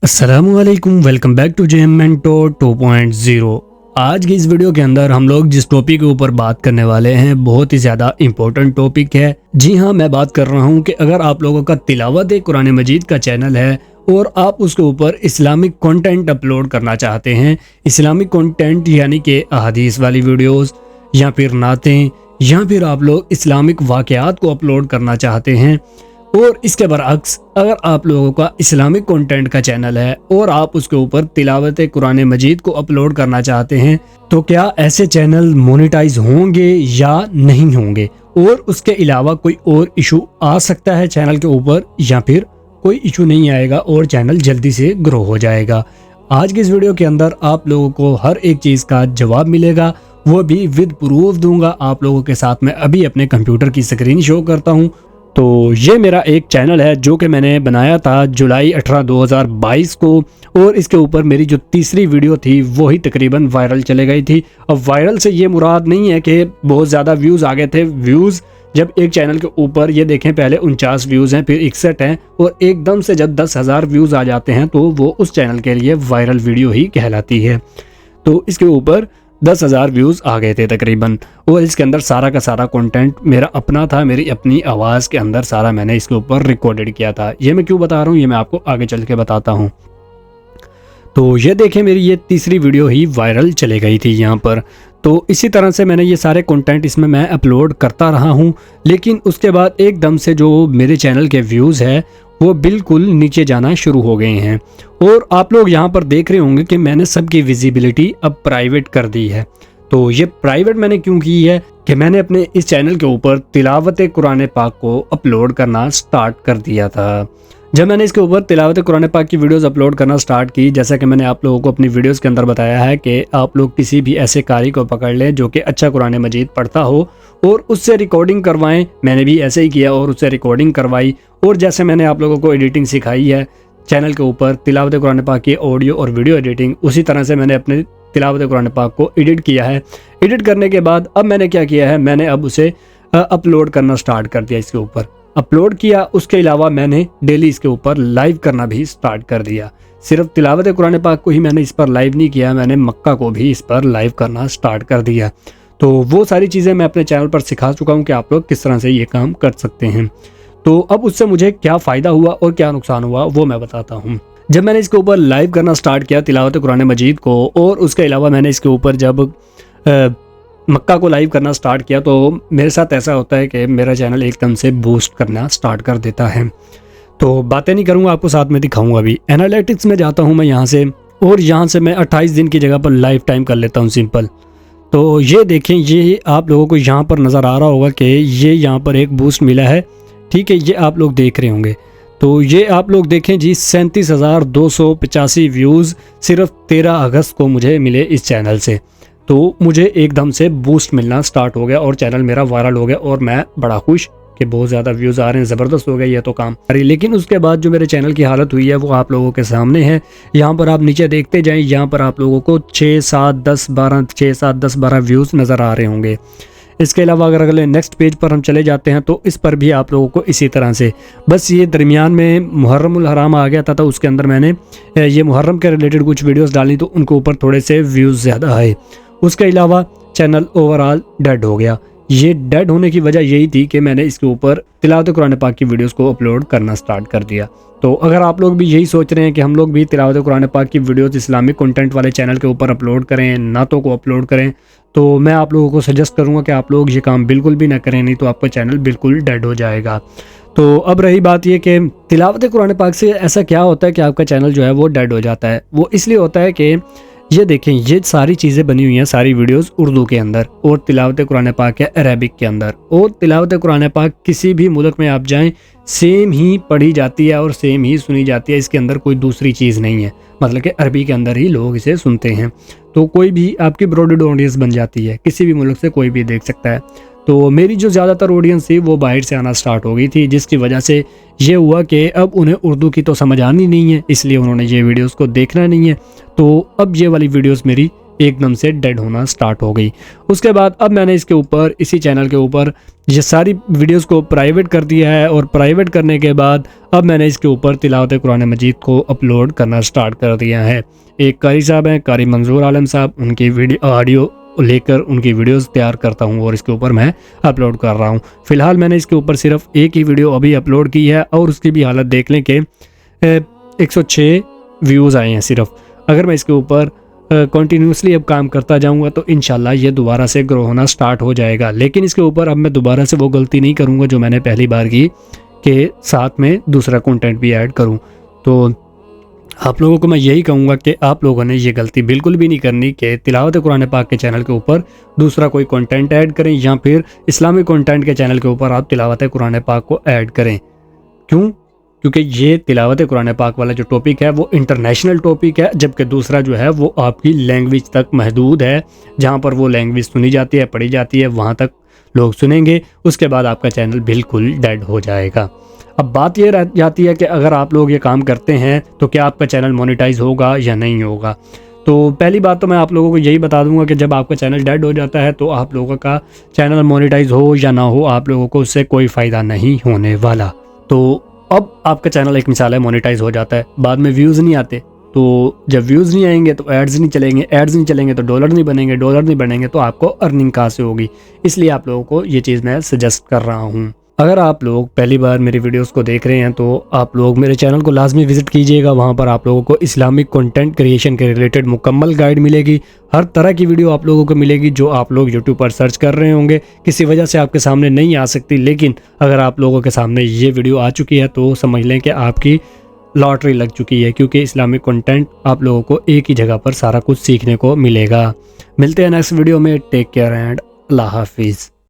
अस्सलामुअलैकुम, welcome back to JM mentor 2.0। आज की इस वीडियो के अंदर हम लोग जिस टॉपिक के ऊपर बात करने वाले हैं बहुत ही ज़्यादा इम्पोर्टेंट टॉपिक है। जी हाँ, मैं बात कर रहा हूँ कि अगर आप लोगों का तिलावत कुरान मजीद का चैनल है और आप उसके ऊपर इस्लामिक कंटेंट अपलोड करना चाहते हैं, इस्लामिक कंटेंट यानी कि अहादीस वाली वीडियोस या फिर नातें या फिर आप लोग इस्लामिक वाक़यात को अपलोड करना चाहते हैं, और इसके बरअक्स अगर आप लोगों का इस्लामिक कंटेंट का चैनल है और आप उसके ऊपर तिलावत कुरान मजीद को अपलोड करना चाहते हैं, तो क्या ऐसे चैनल मोनेटाइज होंगे या नहीं होंगे, और उसके अलावा कोई और इशू आ सकता है चैनल के ऊपर या फिर कोई इशू नहीं आएगा और चैनल जल्दी से ग्रो हो जाएगा। आज की इस वीडियो के अंदर आप लोगों को हर एक चीज़ का जवाब मिलेगा, वो भी विद प्रूफ दूंगा आप लोगों के साथ। मैं अभी अपने कंप्यूटर की स्क्रीन शो करता हूँ। तो ये मेरा एक चैनल है जो कि मैंने बनाया था जुलाई 18 2022 को, और इसके ऊपर मेरी जो तीसरी वीडियो थी वही तकरीबन वायरल चले गई थी। अब वायरल से ये मुराद नहीं है कि बहुत ज़्यादा व्यूज़ आ गए थे। व्यूज़ जब एक चैनल के ऊपर ये देखें, पहले 49 व्यूज़ हैं, फिर 61 हैं, और एकदम से जब 10,000 व्यूज़ आ जाते हैं तो वो उस चैनल के लिए वायरल वीडियो ही कहलाती है। तो इसके ऊपर 10,000 व्यूज़ आ गए थे तकरीबन, और इसके अंदर सारा का सारा कंटेंट मेरा अपना था, मेरी अपनी आवाज़ के अंदर सारा मैंने इसके ऊपर रिकॉर्डेड किया था। ये मैं क्यों बता रहा हूँ, ये मैं आपको आगे चल के बताता हूँ। तो ये देखें, मेरी ये तीसरी वीडियो ही वायरल चले गई थी यहाँ पर। तो इसी तरह से मैंने ये सारे कंटेंट इसमें मैं अपलोड करता रहा हूँ, लेकिन उसके बाद एकदम से जो मेरे चैनल के व्यूज़ है वो बिल्कुल नीचे जाना शुरू हो गए हैं। और आप लोग यहाँ पर देख रहे होंगे कि मैंने सबकी विजिबिलिटी अब प्राइवेट कर दी है। तो ये प्राइवेट मैंने क्यों की है कि मैंने अपने इस चैनल के ऊपर तिलावत कुरान पाक को अपलोड करना स्टार्ट कर दिया था। जब मैंने इसके ऊपर तिलावत कुरान पाक की वीडियोस अपलोड करना स्टार्ट की, जैसा कि मैंने आप लोगों को अपनी वीडियोस के अंदर बताया है कि आप लोग किसी भी ऐसे कारी को पकड़ लें जो कि अच्छा कुरान मजीद पढ़ता हो और उससे रिकॉर्डिंग करवाएं। मैंने भी ऐसे ही किया और उससे रिकॉर्डिंग करवाई, और जैसे मैंने आप लोगों को एडिटिंग सिखाई है चैनल के ऊपर तिलावत कुरान पाक की ऑडियो और वीडियो एडिटिंग, उसी तरह से मैंने अपने तिलावत कुरान पाक को एडिट किया है। एडिट करने के बाद अब मैंने क्या किया है, मैंने अब उसे अपलोड करना स्टार्ट कर दिया। इसके ऊपर अपलोड किया, उसके अलावा मैंने डेली इसके ऊपर लाइव करना भी स्टार्ट कर दिया। सिर्फ तिलावत कुरान पाक को ही मैंने इस पर लाइव नहीं किया, मैंने मक्का को भी इस पर लाइव करना स्टार्ट कर दिया। तो वो सारी चीज़ें मैं अपने चैनल पर सिखा चुका हूँ कि आप लोग किस तरह से ये काम कर सकते हैं। तो अब उससे मुझे क्या फ़ायदा हुआ और क्या नुकसान हुआ वो मैं बताता हूँ। जब मैंने इसके ऊपर लाइव करना स्टार्ट किया तिलावत कुरान मजीद को, और उसके अलावा मैंने इसके ऊपर जब मक्का को लाइव करना स्टार्ट किया, तो मेरे साथ ऐसा होता है कि मेरा चैनल एकदम से बूस्ट करना स्टार्ट कर देता है। तो बातें नहीं करूँगा, आपको साथ में दिखाऊंगा। अभी एनालिटिक्स में जाता हूँ मैं यहाँ से, और यहाँ से मैं 28 दिन की जगह पर लाइव टाइम कर लेता हूँ सिंपल। तो ये देखें, ये आप लोगों को यहाँ पर नज़र आ रहा होगा कि ये यहाँ पर एक बूस्ट मिला है, ठीक है, ये आप लोग देख रहे होंगे। तो ये आप लोग देखें जी, 37,285 व्यूज़ सिर्फ 13 अगस्त को मुझे मिले इस चैनल से। तो मुझे एकदम से बूस्ट मिलना स्टार्ट हो गया और चैनल मेरा वायरल हो गया, और मैं बड़ा खुश कि बहुत ज़्यादा व्यूज़ आ रहे हैं, ज़बरदस्त हो गया ये तो काम। अरे लेकिन उसके बाद जो मेरे चैनल की हालत हुई है वो आप लोगों के सामने है। यहाँ पर आप नीचे देखते जाएँ, यहाँ पर आप लोगों को 6, 7, 10, 12 व्यूज़ नज़र आ रहे होंगे। इसके अलावा अगर अगले नेक्स्ट पेज पर हम चले जाते हैं तो इस पर भी आप लोगों को इसी तरह से, बस ये दरमियान में मुहर्रमुल हराम आ गया था, तो उसके अंदर मैंने ये मुहर्रम के रिलेटेड कुछ वीडियोस डाली, तो उनके ऊपर थोड़े से व्यूज़ ज़्यादा आए। उसके अलावा चैनल ओवरऑल डेड हो गया। ये डेड होने की वजह यही थी कि मैंने इसके ऊपर तिलावत कुरान पाक की वीडियोस को अपलोड करना स्टार्ट कर दिया। तो अगर आप लोग भी यही सोच रहे हैं कि हम लोग भी तिलावत कुरान पाक की वीडियोस इस्लामिक कंटेंट वाले चैनल के ऊपर अपलोड करें, नातों को अपलोड करें, तो मैं आप लोगों को सजेस्ट करूंगा कि आप लोग ये काम बिल्कुल भी ना करें, नहीं तो आपका चैनल बिल्कुल डेड हो जाएगा। तो अब रही बात ये कि तिलावत कुरान पाक से ऐसा क्या होता है कि आपका चैनल जो है वो डेड हो जाता है। वो इसलिए होता है कि ये देखें, ये सारी चीज़ें बनी हुई हैं, सारी वीडियोस उर्दू के अंदर, और तिलावत कुरान पाक है अरबिक के अंदर। और तिलावत कुरान पाक किसी भी मुल्क में आप जाएं सेम ही पढ़ी जाती है और सेम ही सुनी जाती है, इसके अंदर कोई दूसरी चीज़ नहीं है। मतलब कि अरबी के अंदर ही लोग इसे सुनते हैं, तो कोई भी आपकी ब्रॉडेड ऑडियंस बन जाती है, किसी भी मुल्क से कोई भी देख सकता है। तो मेरी जो ज़्यादातर ऑडियंस थी वो बाहर से आना स्टार्ट हो गई थी, जिसकी वजह से ये हुआ कि अब उन्हें उर्दू की तो समझ आनी नहीं है, इसलिए उन्होंने ये वीडियोस को देखना नहीं है। तो अब ये वाली वीडियोस मेरी एकदम से डेड होना स्टार्ट हो गई। उसके बाद अब मैंने इसके ऊपर, इसी चैनल के ऊपर ये सारी वीडियोस को प्राइवेट कर दिया है, और प्राइवेट करने के बाद अब मैंने इसके ऊपर तिलावत कुरान मजीद को अपलोड करना स्टार्ट कर दिया है। एक कारी साहब हैं, कारी मंजूर आलम साहब, उनकी वीडियो ऑडियो लेकर उनकी वीडियोस तैयार करता हूं और इसके ऊपर मैं अपलोड कर रहा हूं। फिलहाल मैंने इसके ऊपर सिर्फ एक ही वीडियो अभी अपलोड की है, और उसकी भी हालत देख लें कि 106 व्यूज़ आए हैं सिर्फ। अगर मैं इसके ऊपर कंटिन्यूसली अब काम करता जाऊंगा तो इंशाल्लाह ये दोबारा से ग्रो होना स्टार्ट हो जाएगा। लेकिन इसके ऊपर अब मैं दोबारा से वो गलती नहीं करूंगा जो मैंने पहली बार की, कि साथ में दूसरा कंटेंट भी ऐड करूं। तो आप लोगों को मैं यही कहूँगा कि आप लोगों ने ये गलती बिल्कुल भी नहीं करनी कि तिलावत कुरान पाक के चैनल के ऊपर दूसरा कोई कंटेंट ऐड करें, या फिर इस्लामिक कंटेंट के चैनल के ऊपर आप तिलावत कुरान पाक को ऐड करें। क्यों? क्योंकि ये तिलावत कुरान पाक वाला जो टॉपिक है वो इंटरनेशनल टॉपिक है, जबकि दूसरा जो है वो आपकी लैंग्वेज तक महदूद है। जहाँ पर वो लैंग्वेज सुनी जाती है, पढ़ी जाती है, वहाँ तक लोग सुनेंगे। उसके बाद आपका चैनल बिल्कुल डेड हो जाएगा। अब बात ये रह जाती है कि अगर आप लोग ये काम करते हैं तो क्या आपका चैनल मोनेटाइज होगा या नहीं होगा। तो पहली बात तो मैं आप लोगों को यही बता दूंगा कि जब आपका चैनल डेड हो जाता है तो आप लोगों का चैनल मोनेटाइज हो या ना हो, आप लोगों को उससे कोई फ़ायदा नहीं होने वाला। तो अब आपका चैनल एक मिसाल है मोनेटाइज हो जाता है, बाद में व्यूज़ नहीं आते, तो जब व्यूज़ नहीं आएंगे तो एड्स नहीं चलेंगे, एड्स नहीं चलेंगे तो डॉलर नहीं बनेंगे, डॉलर नहीं बनेंगे तो आपको अर्निंग कहाँ से होगी। इसलिए आप लोगों को ये चीज़ मैं सजेस्ट कर रहा हूँ। अगर आप लोग पहली बार मेरी वीडियोस को देख रहे हैं तो आप लोग मेरे चैनल को लाजमी विजिट कीजिएगा। वहाँ पर आप लोगों को इस्लामिक कंटेंट क्रिएशन के रिलेटेड मुकम्मल गाइड मिलेगी। हर तरह की वीडियो आप लोगों को मिलेगी जो आप लोग यूट्यूब पर सर्च कर रहे होंगे, किसी वजह से आपके सामने नहीं आ सकती, लेकिन अगर आप लोगों के सामने ये वीडियो आ चुकी है तो समझ लें कि आपकी लॉटरी लग चुकी है, क्योंकि इस्लामिक कंटेंट आप लोगों को एक ही जगह पर सारा कुछ सीखने को मिलेगा। मिलते हैं नेक्स्ट वीडियो में। टेक केयर एंड अल्लाह हाफिज़।